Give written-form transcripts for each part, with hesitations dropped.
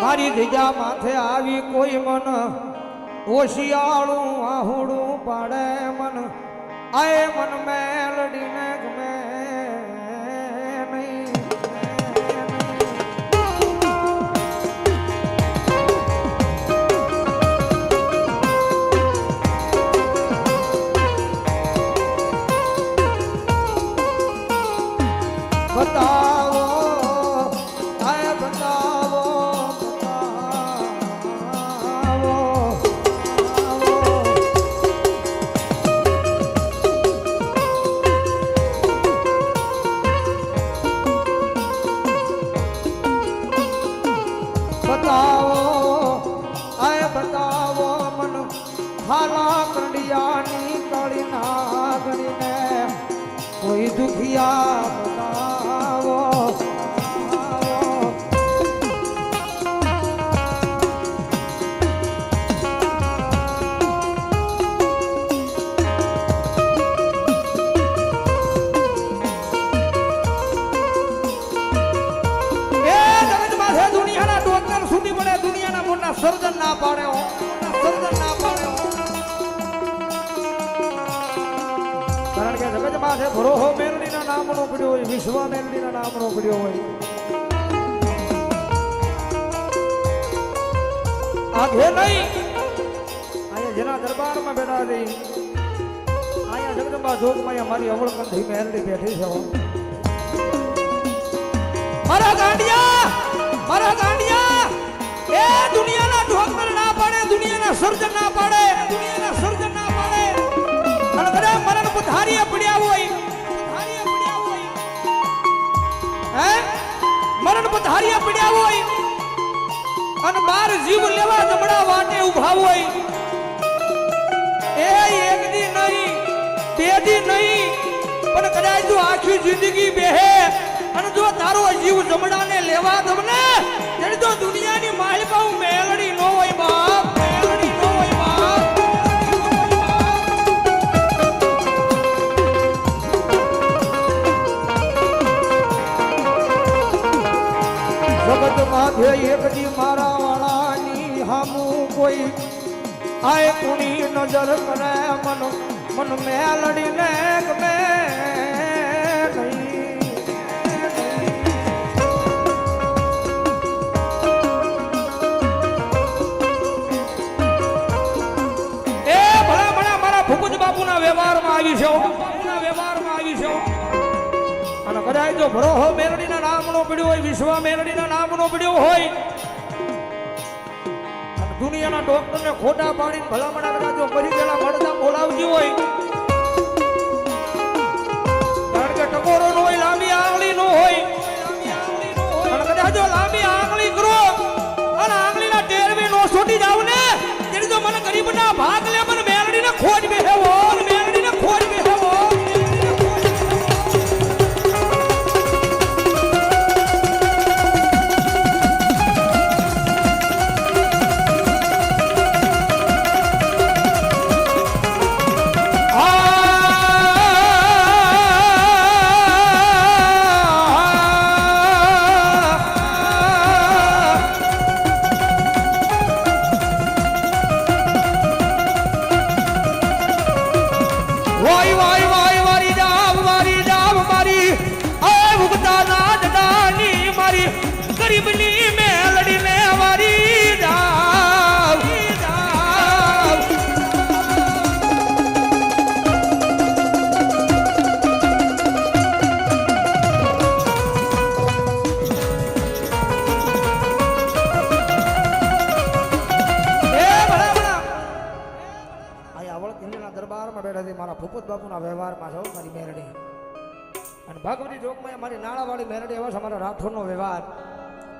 મારી ધજા માથે આવી કોઈ મન ઓશિયાળું આહુડું પાડે મન આય મન મેલડીને ગમે નહીં બતાવો આય બતાવો કોઈ દુખિયા બતાવો દુનિયાના ડોક્ટર સુધી પડે દુનિયાના મોટા સર્જન ના પાડે સર્જન ના પાડે કારણ કે જગત માથે ભરોહો મેલડીના નામનો પડ્યો હોય વિશ્વ મેલડીના નામનો પડ્યો હોય આગે નહીં અહીંયા જેના દરબારમાં બેઠા છે અહીંયા જગદંબા જોગમાં મારી અવળકંઠી મેલડી બેઠી છે મારા ગાંડિયા એ દુનિયાના ડોક્ટર ના પાડે દુનિયાના સર્જન ના પાડે દુનિયાના સર્જન ના પાડે અને બધા મરણ પથારીએ પડ્યા હોય હે મરણ પથારીએ પડ્યા હોય અને બાર જીવ લેવા જમણા વાટે ઉભા હોય એ એક દી નહીં બે દી નહીં પણ કદાચ જો આખી જિંદગી બેહે અને જો તારો જીવ જમડાને લેવા દમને તેની તો દુનિયાની માલિકા મેલડી નો હોય બાપ મેલડી નો હોય બાપ જગત માથે એકદી મારા વાળાની હામું કોઈ આય કોની નજર કરે મન મેલડીને ગમે નહીં એ ભલા ભલા મારા ભૂપત બાપુના વ્યવહારમાં આવી છે બાપુના વ્યવહારમાં આવી છે અને કદાચ જો ભરોહો મેલડીના નામનો પડ્યો હોય વિશ્વ મેલડીના નામનો પડ્યો હોય અને દુનિયાના ડોક્ટરને ખોટા પાડીને ભલામણા કદાચ જો મરી ગયેલા મળતા બોલાવજી હોય કારણ કે ટકોરો નો હોય લાંબી આંગળી નો હોય અને કદાચ જો લાંબી આંગળી કરો અને આંગળીના ટેરવે નો છોટી જાવ ને તેની તો મને ગરીબના ભાગ લે મને મેલડીને ખોજ બેહેવો મેલડીને ખોજ બેહેવો મારા ભૂપત બાપુના વ્યવહારમાં છો મારી મેરડી અને ભગવતી જોગમાં મારી નાણાવાળી મેરડી એવા છે મારા રાઠોડનો વ્યવહાર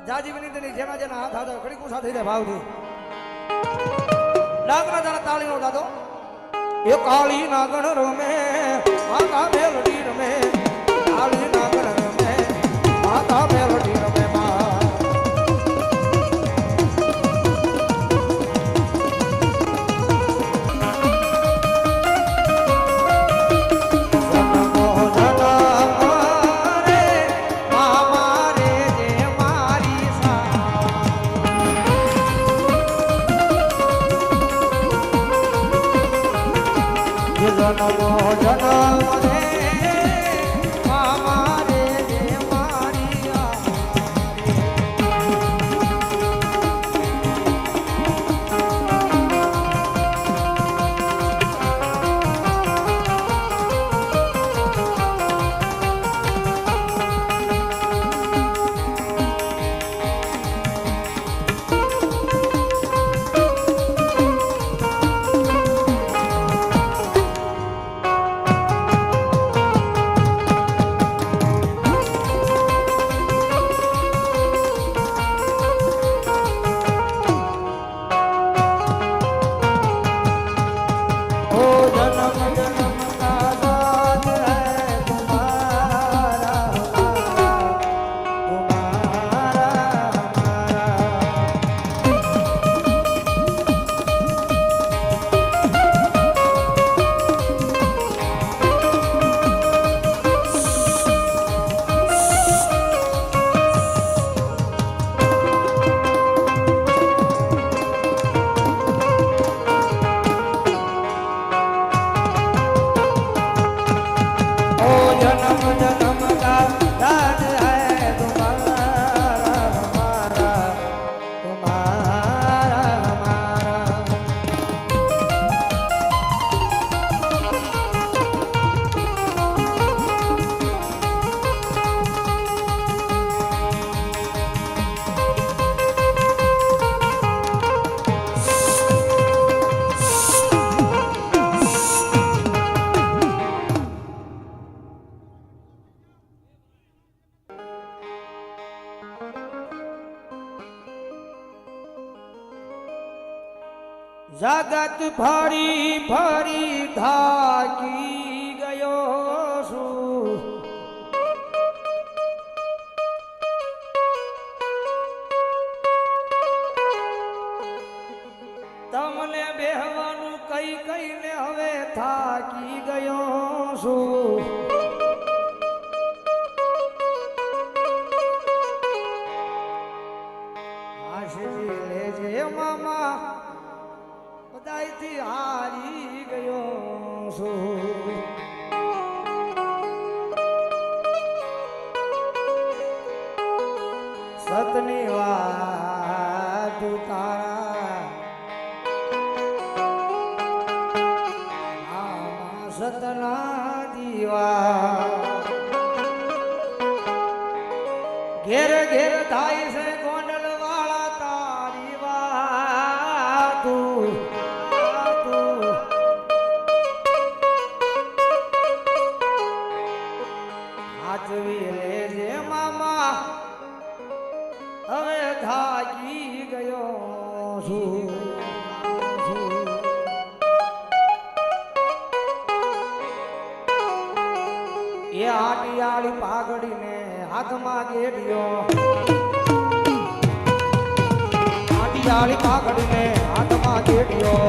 જાજી વિનંતી જેના જેના હાથ હાથ ઘડી કુસા થઈ જાય ભાવથી નાગના જાણે તાળીનો દાદો એ કાળી નાગણ રમે માતા મેરડી રમે કાળી નાગણ રમે માતા મેરડી રમે જગત ફરી ફરી થાકી ગયો છું તમને બેહવાનું કઈ કઈને હવે થાકી ગયો છું આશી લેજે મામા બધાયથી હારી ગયો છું સતની વાત તારા આમાં સતના દીવા ઘેર ઘેર થાય છે ગોંડલ વાળા તારી વાતું હાચવી લેજે મામા હવે થાકી ગયો છું એ આટિયાળી પાઘડીને હાથમાં ગેડિયો આટિયાળી પાઘડીને હાથમાં ગેડિયો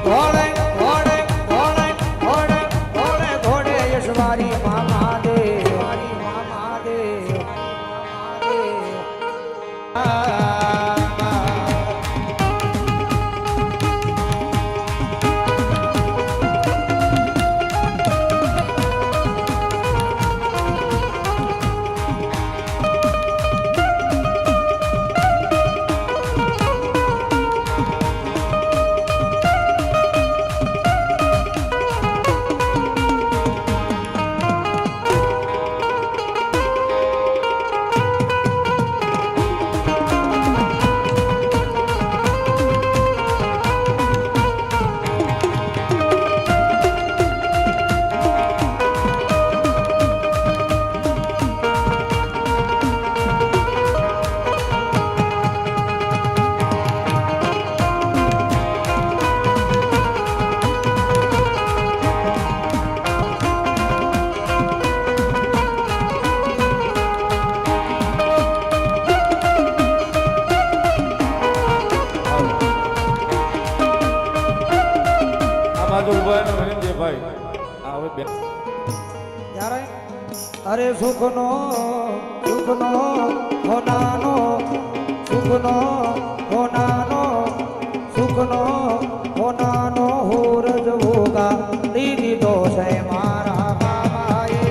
ઘોડે ઘોડે ઘોડે ઘોડે ઘોડે ઘોડે યશવારી મામા દે વારી મામા દે અરે સુખનો સુખનો હોનાનો સુખનો હોનાનો સુખનો હોનાનો હોરજ હોગા દીદી તો છે મારા મામાએ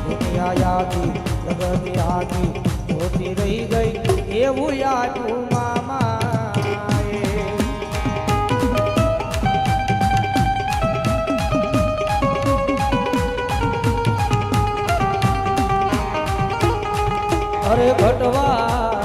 દુનિયા યાદી જગત યાદી હોતી રહી ગઈ એવું યાદું મામા અરે ભટવા